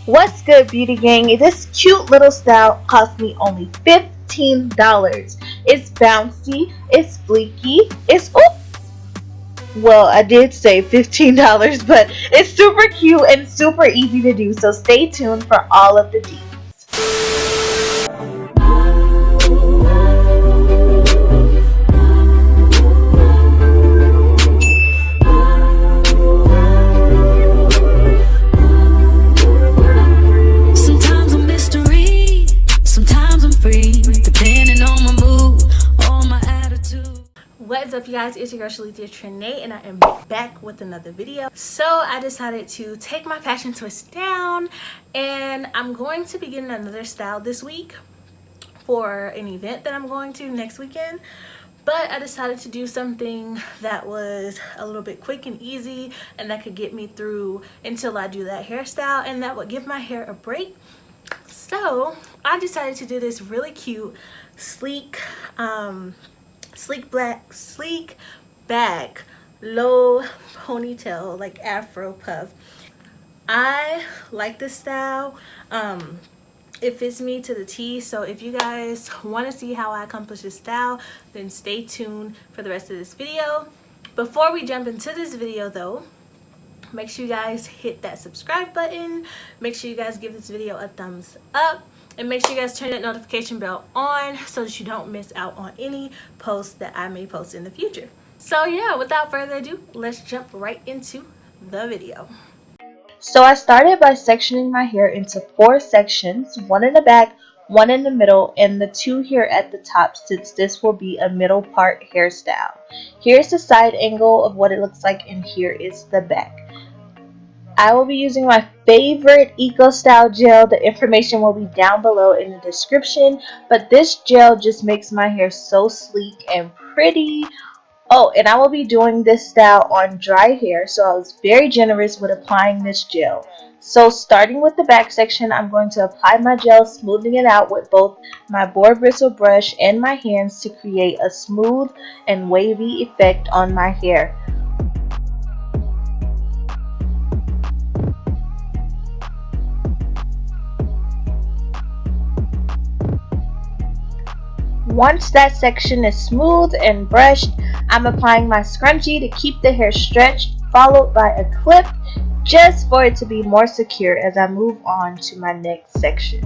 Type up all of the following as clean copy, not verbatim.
What's good, beauty gang? This cute little style cost me only $15. It's bouncy, it's fleeky, it's well, I did say $15, but it's super cute and super easy to do, so stay tuned for all of the deets. What's up, you guys? It's your girl ShelethiaTreNae, and I am back with another video. So I decided to take my fashion twist down, and I'm going to be getting another style this week for an event that I'm going to next weekend. But I decided to do something that was a little bit quick and easy, and that could get me through until I do that hairstyle, and that would give my hair a break. So I decided to do this really cute, sleek back low ponytail, like Afro puff. I like this style. It fits me to the T, so if you guys want to see how I accomplish this style, then stay tuned for the rest of this video. Before we jump into this video though, make sure you guys hit that subscribe button, make sure you guys give this video a thumbs up, and make sure you guys turn that notification bell on so that you don't miss out on any posts that I may post in the future. So yeah, without further ado, let's jump right into the video. So I started by sectioning my hair into 4 sections, one in the back, one in the middle, and the 2 here at the top, since this will be a middle part hairstyle. Here's the side angle of what it looks like, and here is the back. I will be using my favorite Eco Style gel. The information will be down below in the description, but this gel just makes my hair so sleek and pretty. Oh, and I will be doing this style on dry hair, so I was very generous with applying this gel. So starting with the back section, I'm going to apply my gel, smoothing it out with both my Boar bristle brush and my hands to create a smooth and wavy effect on my hair. Once that section is smooth and brushed, I'm applying my scrunchie to keep the hair stretched, followed by a clip just for it to be more secure as I move on to my next section.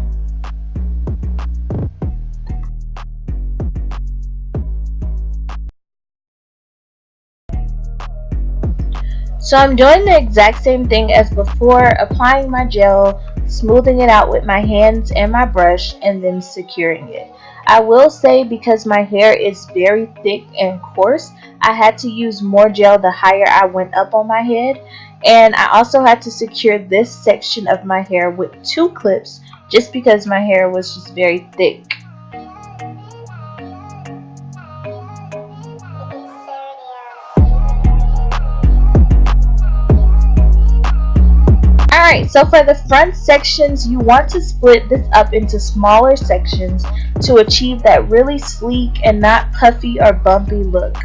So I'm doing the exact same thing as before, applying my gel, smoothing it out with my hands and my brush, and then securing it. I will say, because my hair is very thick and coarse, I had to use more gel the higher I went up on my head, and I also had to secure this section of my hair with 2 clips just because my hair was just very thick. Alright, so for the front sections, you want to split this up into smaller sections to achieve that really sleek and not puffy or bumpy look.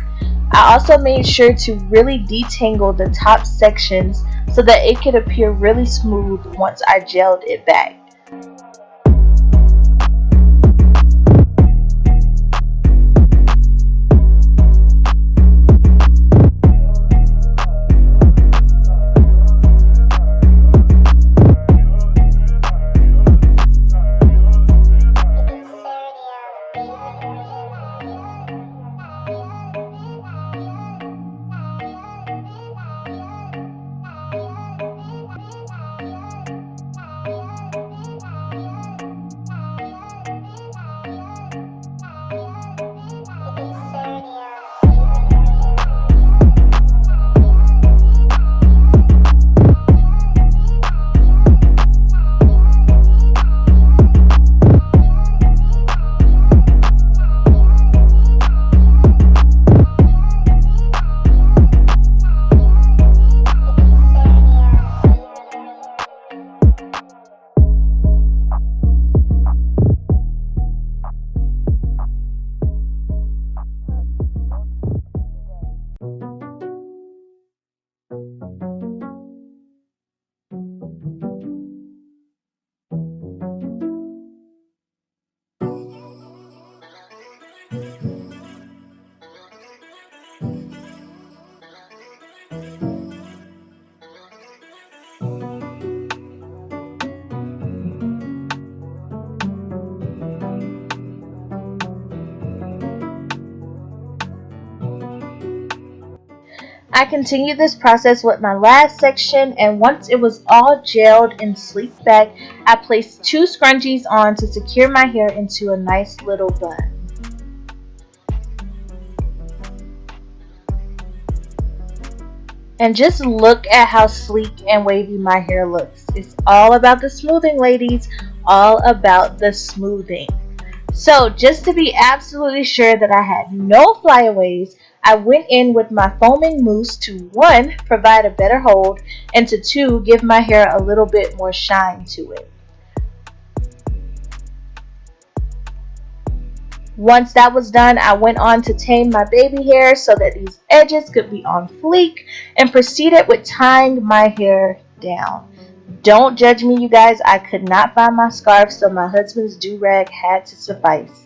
I also made sure to really detangle the top sections so that it could appear really smooth once I gelled it back. I continued this process with my last section, and once it was all gelled and sleeked back, I placed 2 scrunchies on to secure my hair into a nice little bun. And just look at how sleek and wavy my hair looks. It's all about the smoothing, ladies. All about the smoothing. So just to be absolutely sure that I had no flyaways, I went in with my foaming mousse to 1, provide a better hold, and to 2, give my hair a little bit more shine to it. Once that was done, I went on to tame my baby hair so that these edges could be on fleek, and proceeded with tying my hair down. Don't judge me, you guys. I could not find my scarf, so my husband's do-rag had to suffice.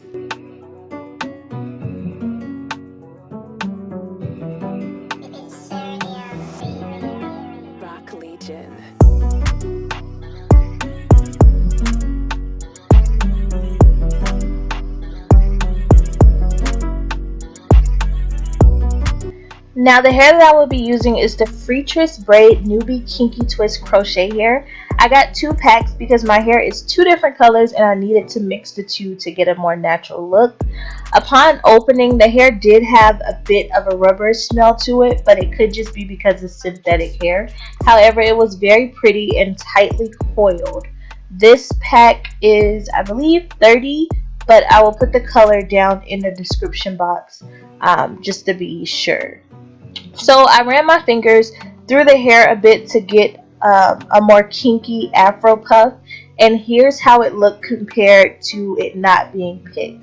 Now the hair that I will be using is the Freetress Nubi Kinky Twist crochet hair. I got 2 packs because my hair is 2 different colors and I needed to mix the 2 to get a more natural look. Upon opening, the hair did have a bit of a rubber smell to it, but it could just be because it's synthetic hair. However, it was very pretty and tightly coiled. This pack is, I believe, 30, but I will put the color down in the description box just to be sure. So I ran my fingers through the hair a bit to get a more kinky afro puff, and here's how it looked compared to it not being picked.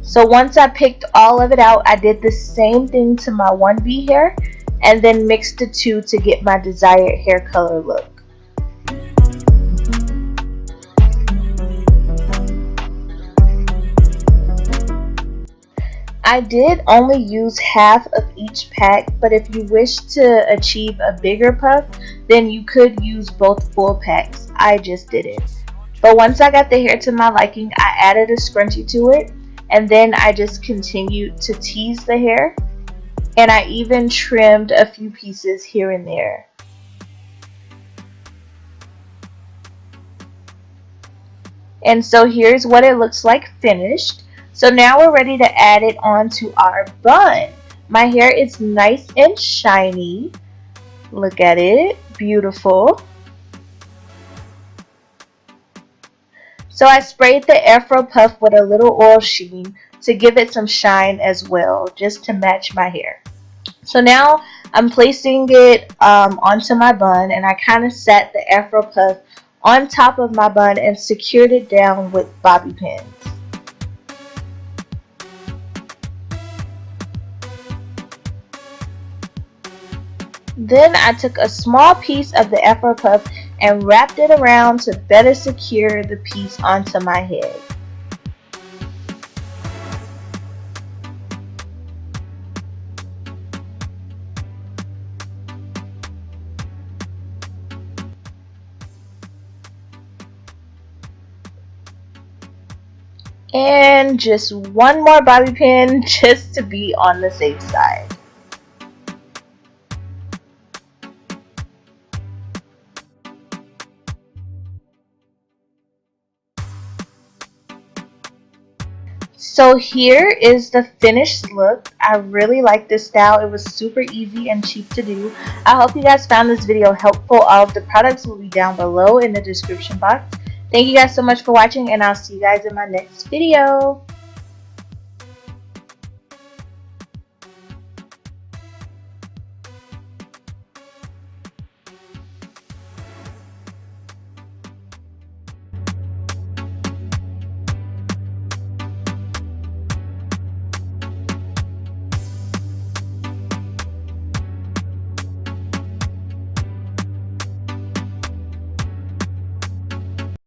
So once I picked all of it out, I did the same thing to my 1B hair and then mixed the 2 to get my desired hair color look. I did only use half of each pack, but if you wish to achieve a bigger puff, then you could use both full packs. I just didn't. But once I got the hair to my liking, I added a scrunchie to it, and then I just continued to tease the hair, and I even trimmed a few pieces here and there. And so here's what it looks like finished. So now we're ready to add it onto our bun. My hair is nice and shiny. Look at it, beautiful. So I sprayed the Afro puff with a little oil sheen to give it some shine as well, just to match my hair. So now I'm placing it onto my bun, and I kind of set the Afro puff on top of my bun and secured it down with bobby pins. Then I took a small piece of the Afro puff and wrapped it around to better secure the piece onto my head. And just one more bobby pin just to be on the safe side. So here is the finished look. I really like this style. It was super easy and cheap to do. I hope you guys found this video helpful. All of the products will be down below in the description box. Thank you guys so much for watching, and I'll see you guys in my next video.